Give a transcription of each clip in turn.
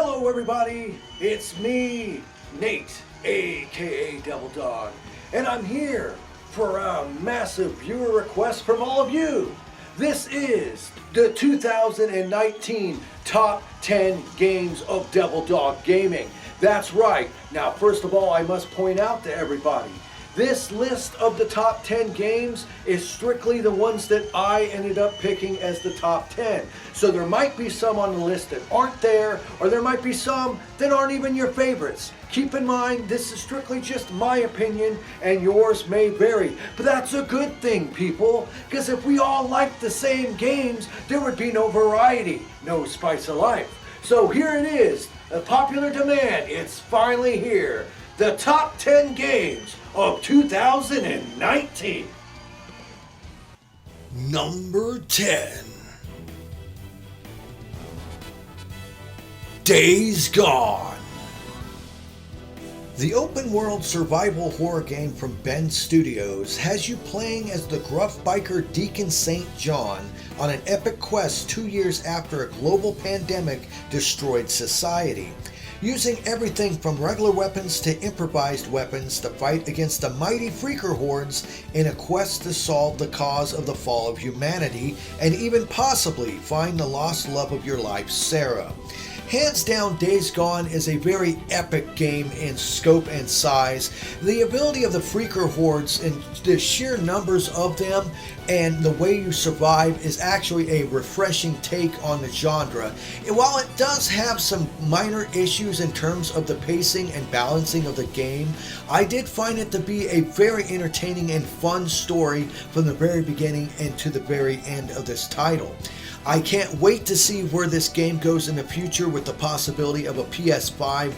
Hello everybody, it's me, Nate, aka Devil Dog, and I'm here for a massive viewer request from all of you. This is the 2019 Top 10 Games of Devil Dog Gaming. That's right. Now, first of all, I must point out to everybody, this list of the top 10 games is strictly the ones that I ended up picking as the top 10. So there might be some on the list that aren't there, or there might be some that aren't even your favorites. Keep in mind, this is strictly just my opinion, and yours may vary. But that's a good thing, people, because if we all liked the same games, there would be no variety, no spice of life. So here it is, a popular demand, it's finally here. The top 10 games of 2019. Number 10. Days Gone. The open-world survival horror game from Bend Studios has you playing as the gruff biker Deacon St. John on an epic quest 2 years after a global pandemic destroyed society. Using everything from regular weapons to improvised weapons to fight against the mighty freaker hordes in a quest to solve the cause of the fall of humanity and even possibly find the lost love of your life, Sarah. Hands down, Days Gone is a very epic game in scope and size. The ability of the freaker hordes and the sheer numbers of them and the way you survive is actually a refreshing take on the genre. And while it does have some minor issues in terms of the pacing and balancing of the game, I did find it to be a very entertaining and fun story from the very beginning and to the very end of this title. I can't wait to see where this game goes in the future with the possibility of a PS5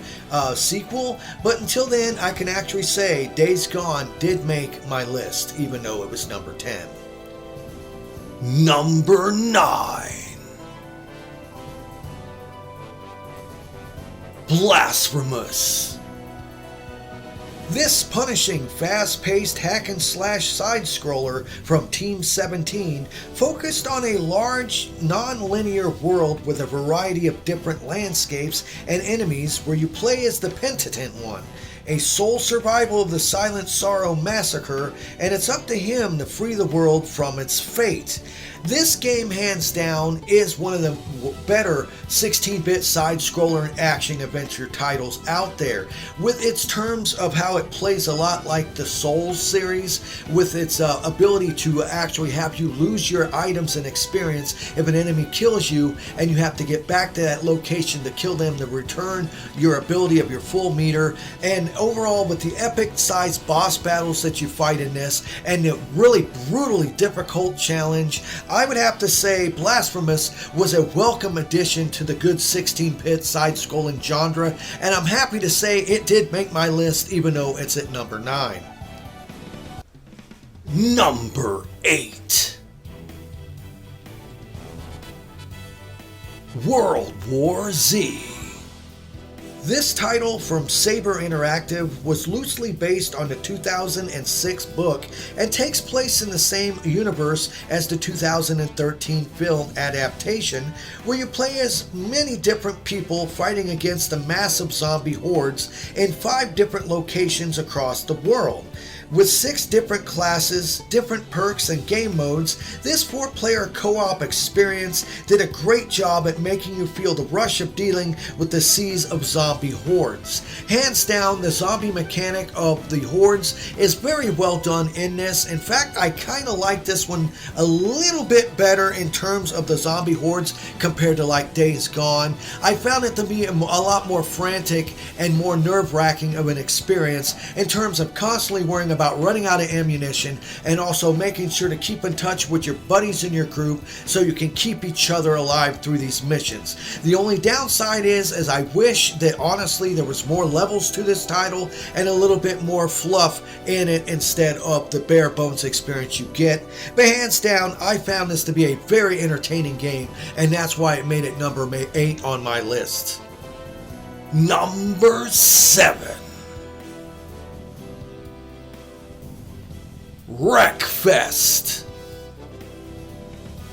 sequel, but until then I can actually say Days Gone did make my list, even though it was number 10. Number 9. Blasphemous. This punishing, fast-paced hack-and-slash side-scroller from Team 17 focused on a large, non-linear world with a variety of different landscapes and enemies where you play as the penitent one, a sole survival of the Silent Sorrow massacre, and it's up to him to free the world from its fate. This game, hands down, is one of the better 16-bit side-scroller and action-adventure titles out there, with its terms of how it plays a lot like the Souls series, with its ability to actually have you lose your items and experience if an enemy kills you, and you have to get back to that location to kill them to return your ability of your full meter, and overall with the epic-sized boss battles that you fight in this, and the really brutally difficult challenge, I would have to say Blasphemous was a welcome addition to the good 16-bit side-scrolling genre, and I'm happy to say it did make my list even though it's at number 9. Number 8. World War Z. This title from Saber Interactive was loosely based on the 2006 book and takes place in the same universe as the 2013 film adaptation, where you play as many different people fighting against the massive zombie hordes in 5 different locations across the world. With 6 different classes, different perks, and game modes, this 4-player co-op experience did a great job at making you feel the rush of dealing with the seas of zombie hordes. Hands down, the zombie mechanic of the hordes is very well done in this. In fact, I kind of like this one a little bit better in terms of the zombie hordes compared to like Days Gone. I found it to be a lot more frantic and more nerve-wracking of an experience in terms of constantly worrying about running out of ammunition and also making sure to keep in touch with your buddies in your group so you can keep each other alive through these missions. The only downside is I wish that honestly there was more levels to this title and a little bit more fluff in it instead of the bare bones experience you get. But hands down, I found this to be a very entertaining game, and that's why it made it number 8 on my list. Number 7. Wreckfest.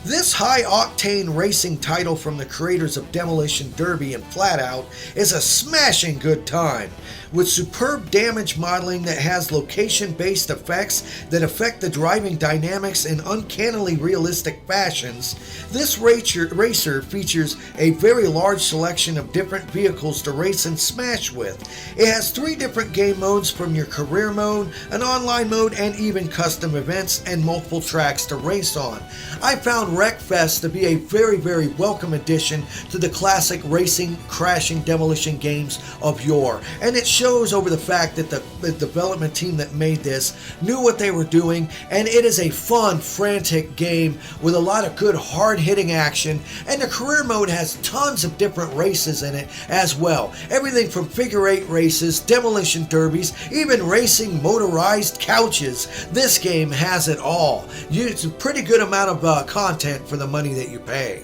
This high-octane racing title from the creators of Demolition Derby and Flatout is a smashing good time. With superb damage modeling that has location-based effects that affect the driving dynamics in uncannily realistic fashions, this racer features a very large selection of different vehicles to race and smash with. It has 3 different game modes from your career mode, an online mode, and even custom events and multiple tracks to race on. I found Wreckfest to be a very welcome addition to the classic racing, crashing, demolition games of yore, and it shows over the fact that the development team that made this knew what they were doing, and it is a fun, frantic game with a lot of good hard-hitting action, and the career mode has tons of different races in it as well. Everything from figure 8 races, demolition derbies, even racing motorized couches. This game has it all. It's a pretty good amount of content for the money that you pay.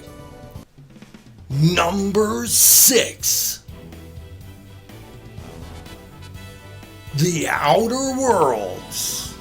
Number 6. The Outer Worlds.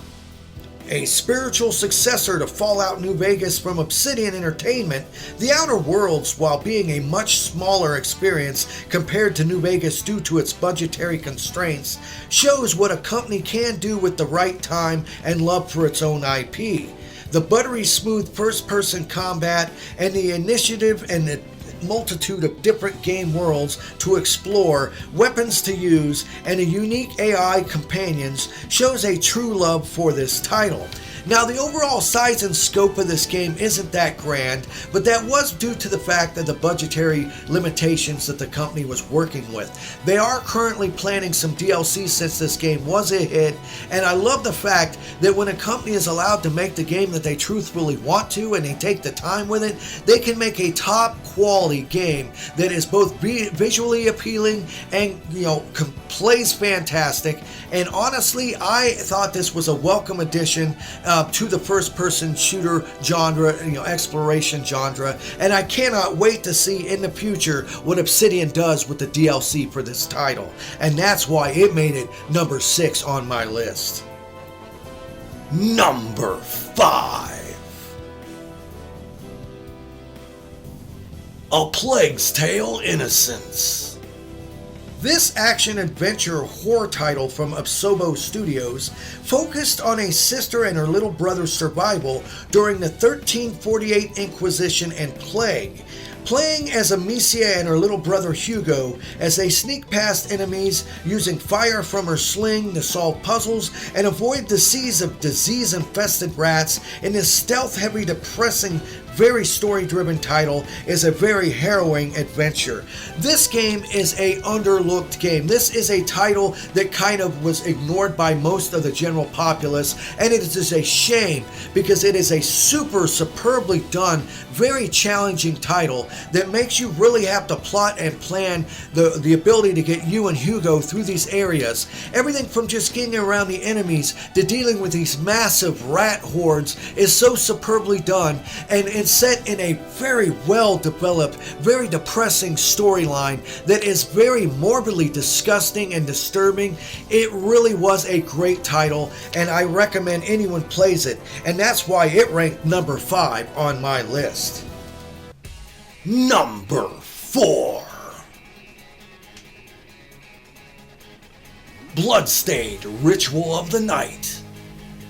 A spiritual successor to Fallout New Vegas from Obsidian Entertainment, The Outer Worlds, while being a much smaller experience compared to New Vegas due to its budgetary constraints, shows what a company can do with the right time and love for its own IP. The buttery smooth first-person combat and the initiative and the multitude of different game worlds to explore, weapons to use, and a unique AI companions shows a true love for this title. Now, the overall size and scope of this game isn't that grand, but that was due to the fact of the budgetary limitations that the company was working with. They are currently planning some DLC since this game was a hit, and I love the fact that when a company is allowed to make the game that they truthfully want to and they take the time with it, they can make a top quality game that is both visually appealing and, plays fantastic. And honestly, I thought this was a welcome addition to the first-person shooter genre, exploration genre, and I cannot wait to see in the future what Obsidian does with the DLC for this title, and that's why it made it number 6 on my list. Number 5. A Plague's Tale: Innocence. This action-adventure horror title from Obsobo Studios focused on a sister and her little brother's survival during the 1348 Inquisition and Plague, playing as Amicia and her little brother Hugo as they sneak past enemies using fire from her sling to solve puzzles and avoid the seas of disease-infested rats in this stealth-heavy, depressing, very story-driven title is a very harrowing adventure. This game is a underlooked game. This is a title that kind of was ignored by most of the general populace, and it is a shame because it is a superbly done, very challenging title that makes you really have to plot and plan the ability to get you and Hugo through these areas. Everything from just getting around the enemies to dealing with these massive rat hordes is so superbly done, and it's set in a very well developed, very depressing storyline that is very morbidly disgusting and disturbing. It really was a great title, and I recommend anyone plays it, and that's why it ranked number 5 on my list. Number 4. Bloodstained: Ritual of the Night.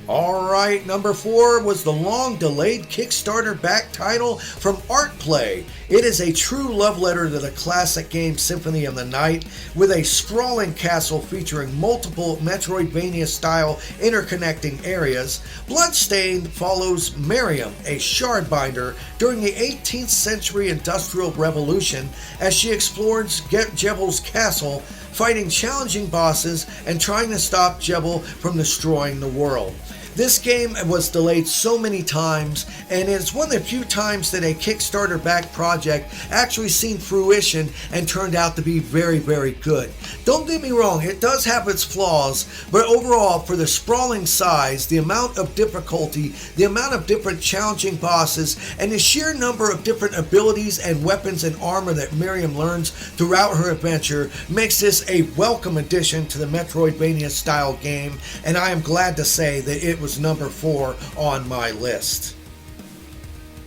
Alright, number 4 was the long-delayed Kickstarter-backed title from Artplay. It is a true love letter to the classic game Symphony of the Night, with a sprawling castle featuring multiple Metroidvania-style interconnecting areas. Bloodstained follows Miriam, a shardbinder, during the 18th century Industrial Revolution as she explores Jebel's castle, fighting challenging bosses and trying to stop Jebel from destroying the world. This game was delayed so many times, and it's one of the few times that a Kickstarter-backed project actually seen fruition and turned out to be very, very good. Don't get me wrong, it does have its flaws, but overall, for the sprawling size, the amount of difficulty, the amount of different challenging bosses, and the sheer number of different abilities and weapons and armor that Miriam learns throughout her adventure makes this a welcome addition to the Metroidvania-style game, and I am glad to say that it was number 4 on my list.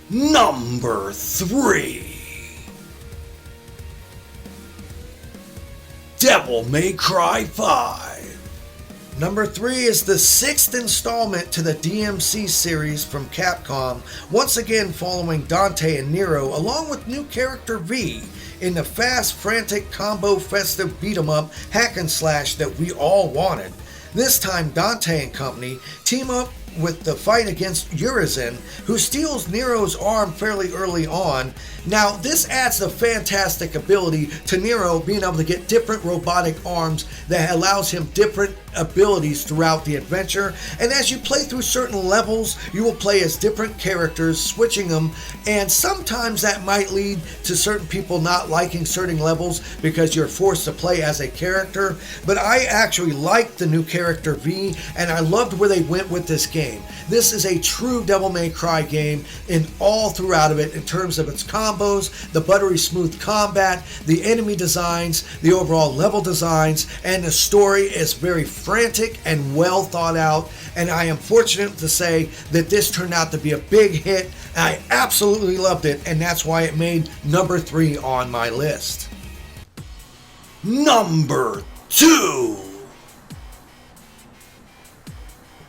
Number 3. Devil May Cry 5. Number 3 is the 6th installment to the DMC series from Capcom, once again following Dante and Nero, along with new character V, in the fast, frantic, combo festive beat-em-up hack and slash that we all wanted. This time Dante and company team up with the fight against Urizen, who steals Nero's arm fairly early on. Now, this adds a fantastic ability to Nero being able to get different robotic arms that allows him different abilities throughout the adventure. And as you play through certain levels, you will play as different characters, switching them, and sometimes that might lead to certain people not liking certain levels because you're forced to play as a character. But I actually liked the new character V, and I loved where they went with this game. This is a true Devil May Cry game in all throughout of it, in terms of its combos, the buttery smooth combat, the enemy designs, the overall level designs, and the story is very frantic and well thought out. And I am fortunate to say that this turned out to be a big hit. I absolutely loved it, and that's why it made number 3 on my list. Number 2.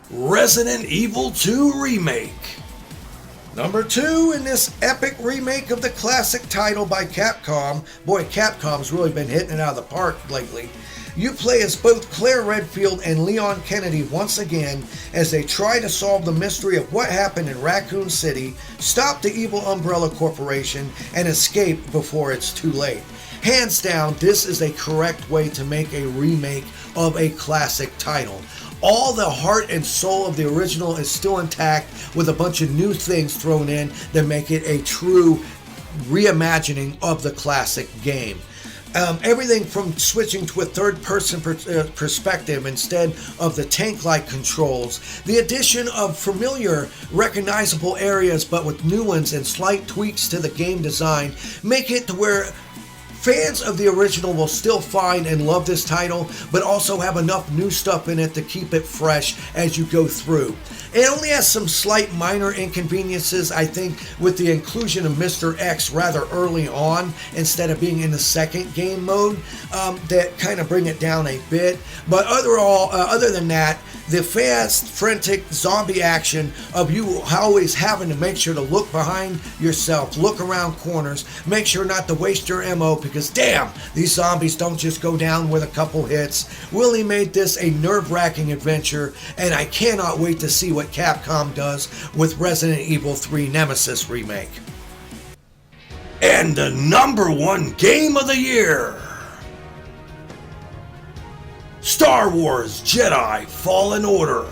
Resident Evil 2 Remake. Number 2 in this epic remake of the classic title by Capcom. Boy, Capcom's really been hitting it out of the park lately. You play as both Claire Redfield and Leon Kennedy once again as they try to solve the mystery of what happened in Raccoon City, stop the evil Umbrella Corporation, and escape before it's too late. Hands down, this is a correct way to make a remake of a classic title. All the heart and soul of the original is still intact, with a bunch of new things thrown in that make it a true reimagining of the classic game. Everything from switching to a third-person perspective instead of the tank-like controls, the addition of familiar, recognizable areas but with new ones and slight tweaks to the game design make it to where fans of the original will still find and love this title, but also have enough new stuff in it to keep it fresh as you go through. It only has some slight minor inconveniences, I think, with the inclusion of Mr. X rather early on instead of being in the second game mode, that kind of bring it down a bit. But other than that, the fast, frantic zombie action of you always having to make sure to look behind yourself, look around corners, make sure not to waste your ammo, because damn, these zombies don't just go down with a couple hits, really made this a nerve-wracking adventure, and I cannot wait to see what Capcom does with Resident Evil 3 Nemesis Remake. And the number 1 game of the year, Star Wars Jedi Fallen Order.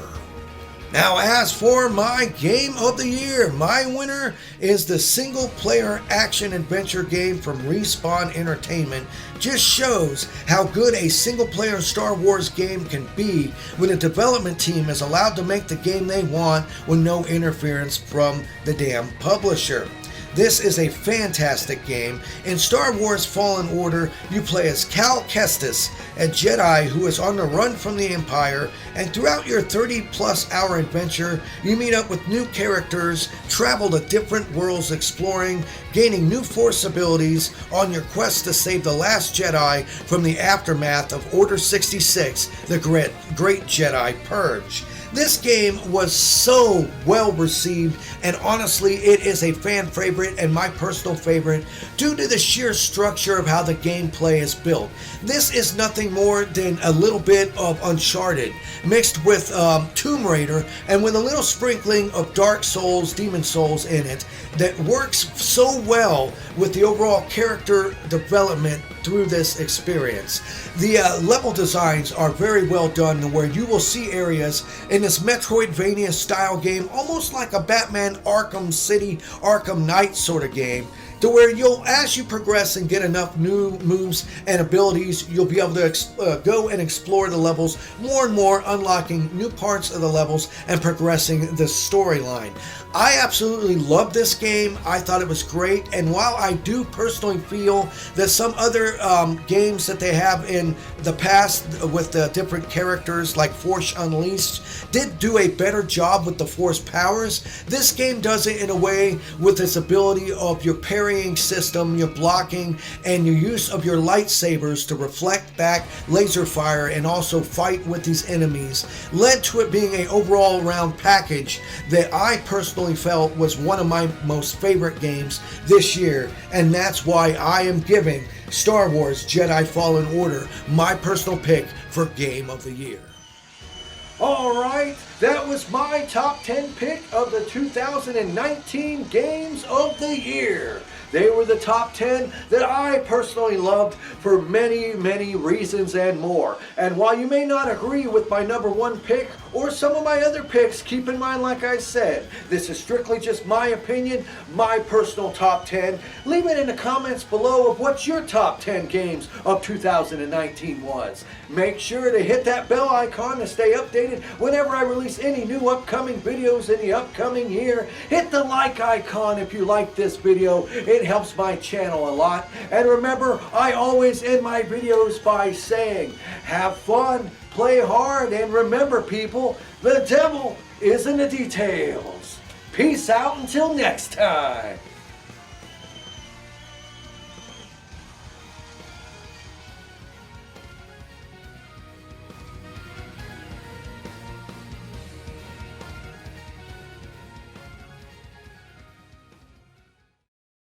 Now, as for my game of the year, my winner is the single-player action-adventure game from Respawn Entertainment. Just shows how good a single-player Star Wars game can be when a development team is allowed to make the game they want with no interference from the damn publisher. This is a fantastic game. In Star Wars Fallen Order, you play as Cal Kestis, a Jedi who is on the run from the Empire, and throughout your 30-plus hour adventure, you meet up with new characters, travel to different worlds exploring, gaining new Force abilities on your quest to save the last Jedi from the aftermath of Order 66, the Great Jedi Purge. This game was so well received, and honestly, it is a fan favorite and my personal favorite due to the sheer structure of how the gameplay is built. This is nothing more than a little bit of Uncharted mixed with Tomb Raider, and with a little sprinkling of Dark Souls, Demon Souls in it, that works so well with the overall character development through this experience. The level designs are very well done, where you will see areas in this Metroidvania style game, almost like a Batman Arkham City, Arkham Knight sort of game. to where as you progress and get enough new moves and abilities, you'll be able to go and explore the levels more and more, unlocking new parts of the levels and progressing the storyline. I absolutely love this game. I thought it was great, and while I do personally feel that some other games that they have in the past with the different characters like Force Unleashed did do a better job with the Force powers, this game does it in a way with its ability of your parrying system, your blocking, and your use of your lightsabers to reflect back laser fire and also fight with these enemies, led to it being an overall round package that I personally felt was one of my most favorite games this year, and that's why I am giving Star Wars Jedi Fallen Order my personal pick for Game of the Year. Alright, that was my top 10 pick of the 2019 Games of the Year. They were the top 10 that I personally loved for many, many reasons and more. And while you may not agree with my number one pick or some of my other picks, keep in mind, like I said, this is strictly just my opinion, my personal top 10. Leave it in the comments below of what your top 10 games of 2019 was. Make sure to hit that bell icon to stay updated whenever I release any new upcoming videos in the upcoming year. Hit the like icon if you like this video. It helps my channel a lot. And remember, I always end my videos by saying, have fun, play hard, and remember people, the devil is in the details. Peace out until next time.